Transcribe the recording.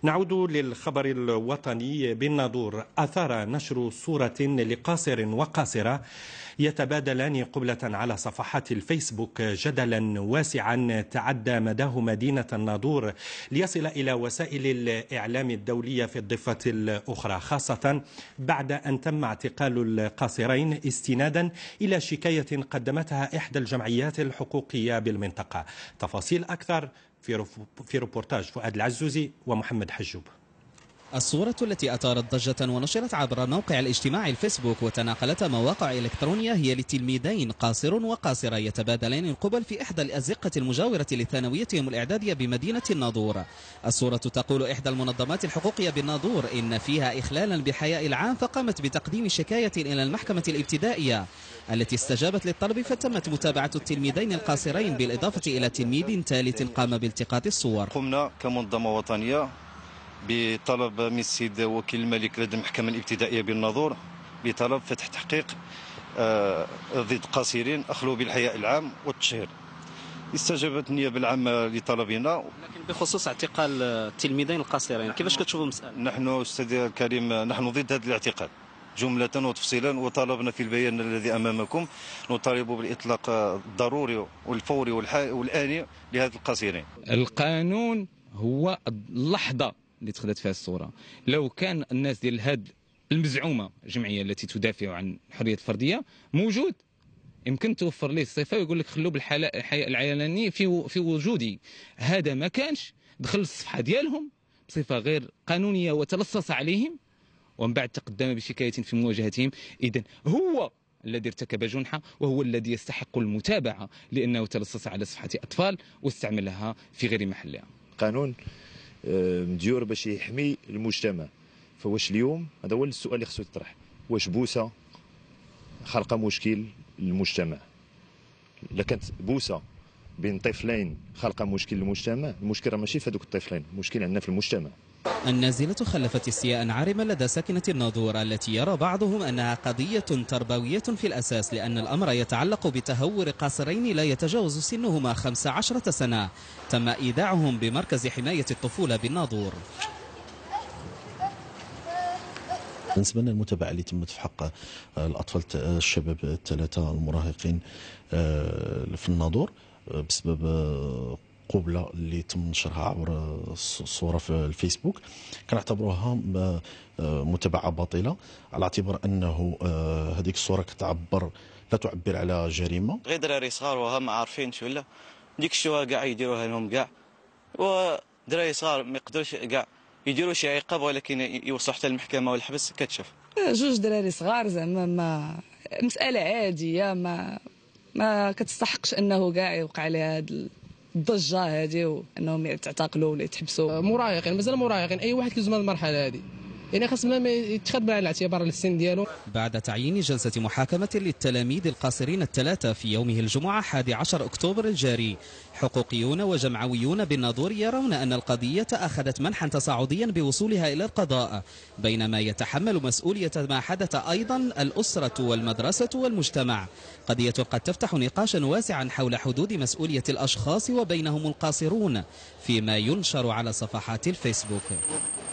نعود للخبر الوطني. بالناظور أثار نشر صورة لقاصر وقاصرة يتبادلان قبلة على صفحات الفيسبوك جدلا واسعا تعدى مداه مدينة الناظور ليصل إلى وسائل الإعلام الدولية في الضفة الأخرى، خاصة بعد أن تم اعتقال القاصرين استنادا إلى شكاية قدمتها إحدى الجمعيات الحقوقية بالمنطقة. تفاصيل أكثر في روبورتاج فؤاد العزوزي ومحمد حجوب. الصورة التي أثارت ضجة ونشرت عبر موقع الاجتماعي الفيسبوك وتناقلتها مواقع إلكترونية هي لتلميذين قاصر وقاصرة يتبادلان القبل في إحدى الأزقة المجاورة لثانويتهم الإعدادية بمدينة الناظور. الصورة تقول إحدى المنظمات الحقوقية بالناظور إن فيها إخلالا بحياء العام، فقامت بتقديم شكاية إلى المحكمة الابتدائية التي استجابت للطلب، فتمت متابعة التلميذين القاصرين بالإضافة إلى تلميذ ثالث قام بالتقاط الصور. قمنا كمنظمة وطنية بطلب من السيد وكيل الملك لدى المحكمة الابتدائية بالناظور بطلب فتح تحقيق ضد قاصرين أخلوا بالحياء العام والتشهير. استجابت النيابة العامة لطلبنا. لكن بخصوص اعتقال التلميذين القاصرين كيفاش كتشوفوا المسألة؟ نحن أستاذ الكريم نحن ضد هذا الاعتقال جملة وتفصيلا، وطالبنا في البيان الذي أمامكم نطالب بالإطلاق الضروري والفوري والآني لهذا القاصرين. القانون هو اللحظة اللي اتخذت فيها الصورة. لو كان الناس ديال هاد المزعومة الجمعية التي تدافع عن الحرية الفردية موجود، يمكن توفر ليه الصفة ويقول لك خلوا بالحياء العلني في وجودي. هذا ما كانش، دخل الصفحة ديالهم بصفة غير قانونية وتلصص عليهم ومن بعد تقدم بشكاية في مواجهتهم. إذن هو الذي ارتكب جنحة وهو الذي يستحق المتابعة لأنه تلصص على صفحة أطفال واستعملها في غير محلها. قانون مديور باش يحمي المجتمع، فواش اليوم هذا هو السؤال اللي خصو يطرح، واش بوسه خلق مشكل للمجتمع؟ الا كانت بوسه بين طفلين خلق مشكل للمجتمع، المشكل راه ماشي في هذوك الطفلين، المشكل عندنا في المجتمع. النازلة خلفت استياء عارما لدى ساكنة الناظور التي يرى بعضهم أنها قضية تربوية في الأساس، لأن الأمر يتعلق بتهور قاصرين لا يتجاوز سنهما 15 سنة تم إيداعهم بمركز حماية الطفولة بالناظور. بالنسبة لنا المتابعة اللي تمت في حق الأطفال الشباب الثلاثة المراهقين في الناظور بسبب قبلة اللي تم نشرها عبر الصورة في الفيسبوك، كنعتبروها متابعة باطلة على اعتبار أنه هذيك الصورة لا تعبر على جريمة. غير دراري صغار وهم ما عارفينش ولا ديك الشوها كاع يديروها لهم كاع، ودراري صغار ما يقدروش كاع يديروا شي عقاب، ولكن يوصلوا حتى المحكمة والحبس كتشوف. جوج دراري صغار زعما ما مسألة عادية ما كتستحقش أنه كاع يوقع عليها هاد الضجه هذه وانهم يتعتقلوا ولا يتحبسوا. مراهقين مازال مراهقين، اي واحد كيزوم المرحله هذه يعني خاص ما يتخذ بعين الاعتبار للسن ديالو. بعد تعيين جلسة محاكمة للتلاميذ القاصرين الثلاثة في يومه الجمعة 11 أكتوبر الجاري، حقوقيون وجمعويون بالناظور يرون أن القضية أخذت منحا تصاعديا بوصولها إلى القضاء، بينما يتحمل مسؤولية ما حدث أيضا الأسرة والمدرسة والمجتمع. قضية قد تفتح نقاشا واسعا حول حدود مسؤولية الأشخاص وبينهم القاصرون فيما ينشر على صفحات الفيسبوك.